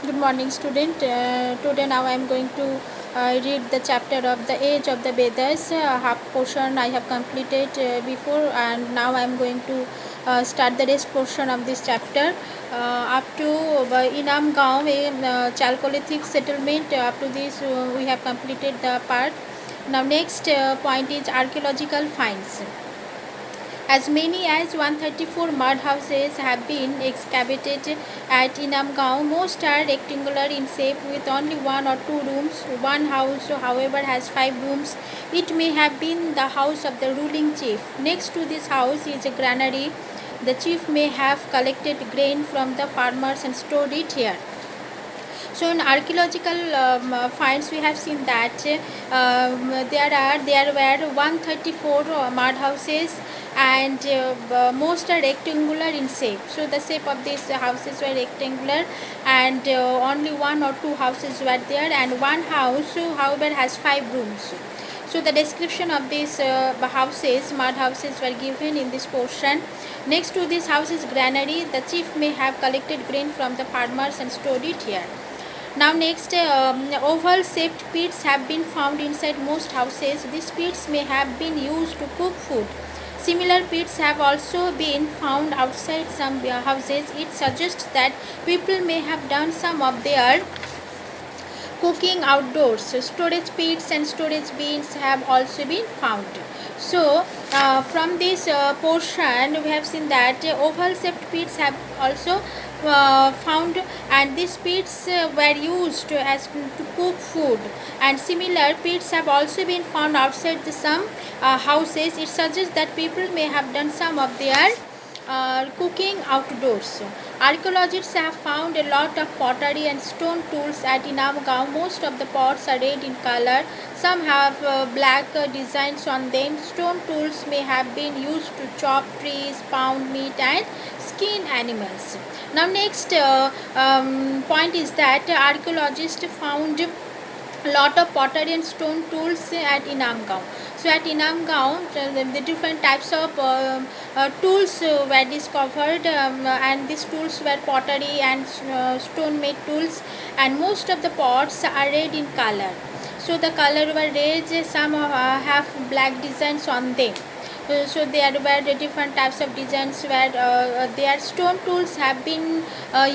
Good morning, student. Today now I am going to read the chapter of the Age of the Vedas. Half portion I have completed before, and now I am going to start the rest portion of this chapter. Up to Inam Gaon, a Chalcolithic settlement. Up to this, we have completed the part. Now, next point is archaeological finds. As many as 134 mud houses have been excavated at Inamgaon. Most are rectangular in shape with only one or two rooms. One house, however, has 5 rooms. It may have been the house of the ruling chief. Next to this house is a granary. The chief may have collected grain from the farmers and stored it here. So in archaeological finds, we have seen that there were 134 mud houses, and most are rectangular in shape. So the shape of these houses were rectangular, and only one or two houses were there, and one house, however, has 5 rooms. So the description of these houses, mud houses, were given in this portion. Next to this house is granary. The chief may have collected grain from the farmers and stored it here. Now next, oval shaped pits have been found inside most houses. These pits may have been used to cook food. Similar pits have also been found outside some houses. It suggests that people may have done some of their cooking outdoors. Storage pits and storage bins have also been found. So from this portion, we have seen that oval shaped pits have also found, and these pits were used as to cook food, and similar pits have also been found outside some houses. It suggests that people may have done some of their cooking outdoors. Archaeologists have found a lot of pottery and stone tools at Inamgaon. Most of the pots are red in color. Some have black designs on them. Stone tools may have been used to chop trees, pound meat, and skin animals. Now next point is that archaeologists found lot of pottery and stone tools at Inamgaon. So at Inamgaon, the different types of tools were discovered, and these tools were pottery and stone made tools, and most of the pots are red in color. So the color were red, some have black designs on them. So there were the different types of designs where their stone tools have been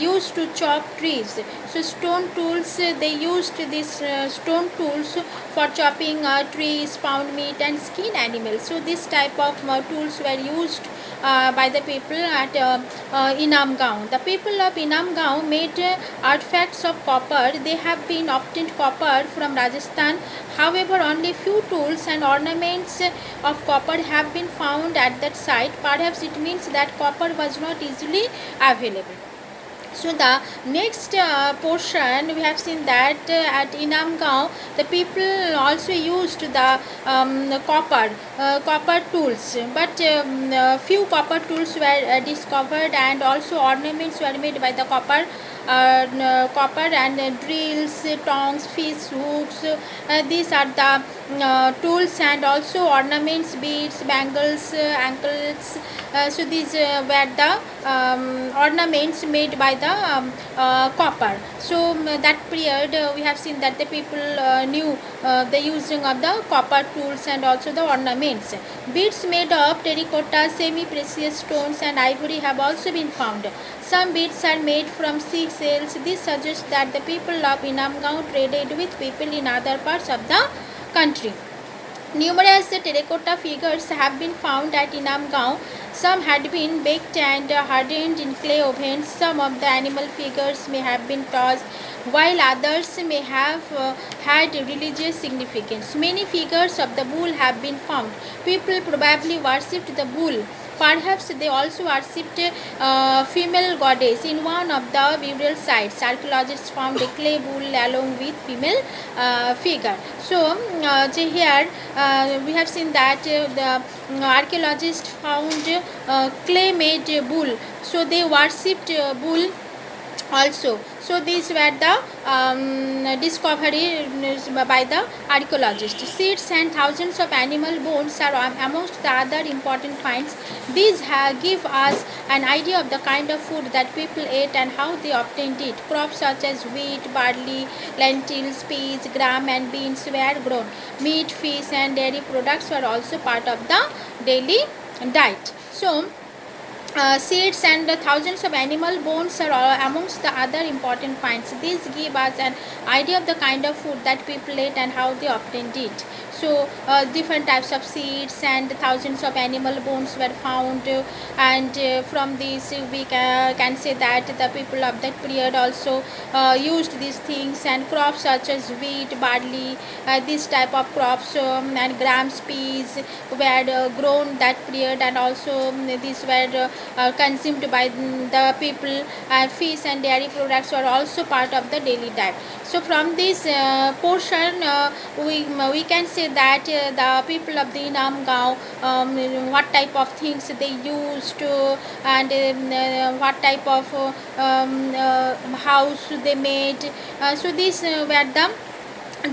used to chop trees. So stone tools, they used these stone tools for chopping trees, pound meat, and skin animals. So this type of tools were used by the people at Inamgaon. The people of Inamgaon made artifacts of copper. They have been obtained copper from Rajasthan. However, only few tools and ornaments of copper have been found at that site. Perhaps it means that copper was not easily available. So the next portion, we have seen that at Inamgaon, the people also used the copper tools, but few copper tools were discovered, and also ornaments were made by the copper and drills, tongs, fish hooks. These are the tools, and also ornaments, beads, bangles, anklets. So these were the ornaments made by the copper. So that period, we have seen that the people knew the using of the copper tools and also the ornaments. Beads made of terracotta, semi-precious stones, and ivory have also been found. Some beads are made from seashells. This suggests that the people of Inamgaon traded with people in other parts of the country. Numerous terracotta figures have been found at Inamgaon. Some had been baked and hardened in clay ovens. Some of the animal figures may have been tossed, while others may have had religious significance. Many figures of the bull have been found. People probably worshipped the bull. Perhaps they also worshipped female goddess. In one of the burial sites, archaeologists found a clay bull along with female figure. So here we have seen that the archaeologists found clay made bull. So they worshipped bull also. So these were the discovery by the archaeologists. Seeds and thousands of animal bones are amongst the other important finds. These give us an idea of the kind of food that people ate and how they obtained it. Crops such as wheat, barley, lentils, peas, gram and beans were grown. Meat, fish and dairy products were also part of the daily diet. So seeds and thousands of animal bones are amongst the other important finds. These give us an idea of the kind of food that people ate and how they obtained it. So different types of seeds and thousands of animal bones were found, and from these we can say that the people of that period also used these things. And crops such as wheat, barley, this type of crops, and grams, peas were grown that period, and also these were consumed by the people. Fish and dairy products were also part of the daily diet. So from this portion we can say that the people of the Inam Gaon, what type of things they used, and what type of house they made. So these were the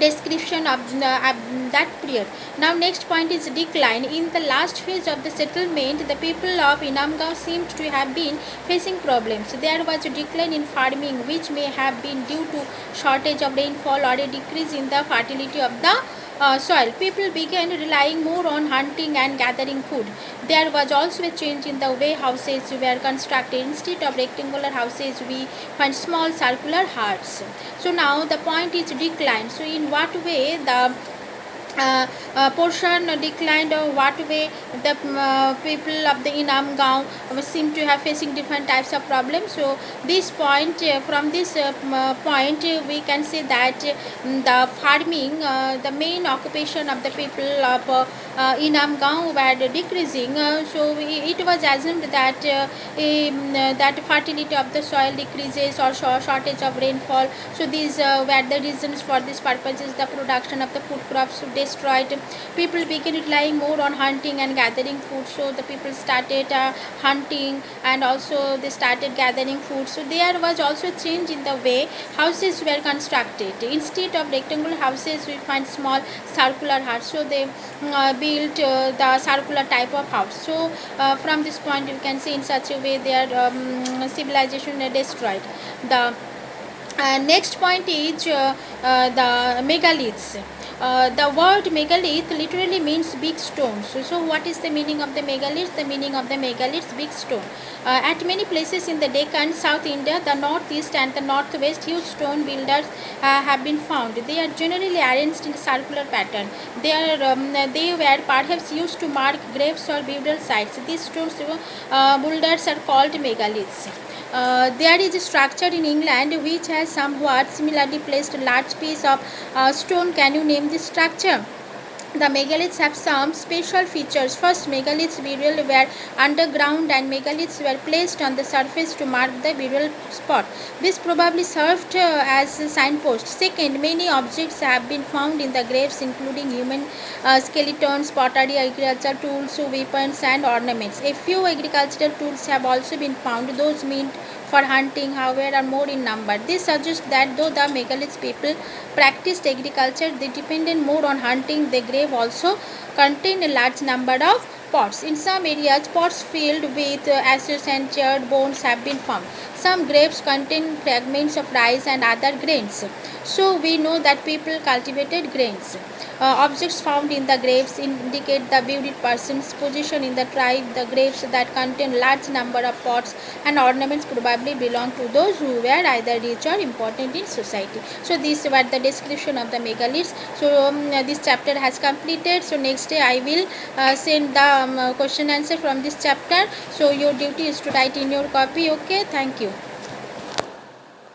description of that period. Now next point is decline. In the last phase of the settlement, the people of Inamgaon seemed to have been facing problems. There was a decline in farming, which may have been due to shortage of rainfall or a decrease in the fertility of the soil. People began relying more on hunting and gathering food. There was also a change in the way houses were constructed. Instead of rectangular houses, we find small circular huts. So now the point is decline. So in what way the portion declined, or what way the people of the Inam Gaon seem to have facing different types of problems. So this point, from this point we can say that the farming, the main occupation of the people of Inam Gaon were decreasing. So it was assumed that that fertility of the soil decreases, or shortage of rainfall. So these were the reasons. For these purposes, the production of the food crops destroyed. People began relying more on hunting and gathering food. So the people started hunting, and also they started gathering food. So there was also a change in the way houses were constructed. Instead of rectangular houses, we find small circular huts. So they built the circular type of house. So from this point you can see, in such a way their civilization destroyed. The next point is the megaliths. The word megalith literally means big stones. So what is the meaning of the megaliths? The meaning of the megaliths, big stone. At many places in the Deccan, South India, the northeast and the northwest, huge stone builders have been found. They are generally arranged in a circular pattern. They were perhaps used to mark graves or burial sites. These stones boulders are called megaliths. There is a structure in England which has somewhat similarly placed a large piece of stone. Can you name this structure? The megaliths have some special features. First, megaliths burial were underground, and megaliths were placed on the surface to mark the burial spot. This probably served as signposts. Second, many objects have been found in the graves, including human skeletons, pottery, agricultural tools, weapons and ornaments. A few agricultural tools have also been found. Those meant for hunting, however, are more in number. This suggests that though the megaliths people practiced agriculture, they depended more on hunting. The grave also contained a large number of pots. In some areas, pots filled with ashes and charred bones have been found. Some graves contain fragments of rice and other grains. So we know that people cultivated grains. Objects found in the graves indicate the buried person's position in the tribe. The graves that contain large number of pots and ornaments probably belong to those who were either rich or important in society. So these were the description of the megaliths. So this chapter has completed. So next day I will send the question answer from this chapter. So your duty is to write in your copy. Okay, thank you.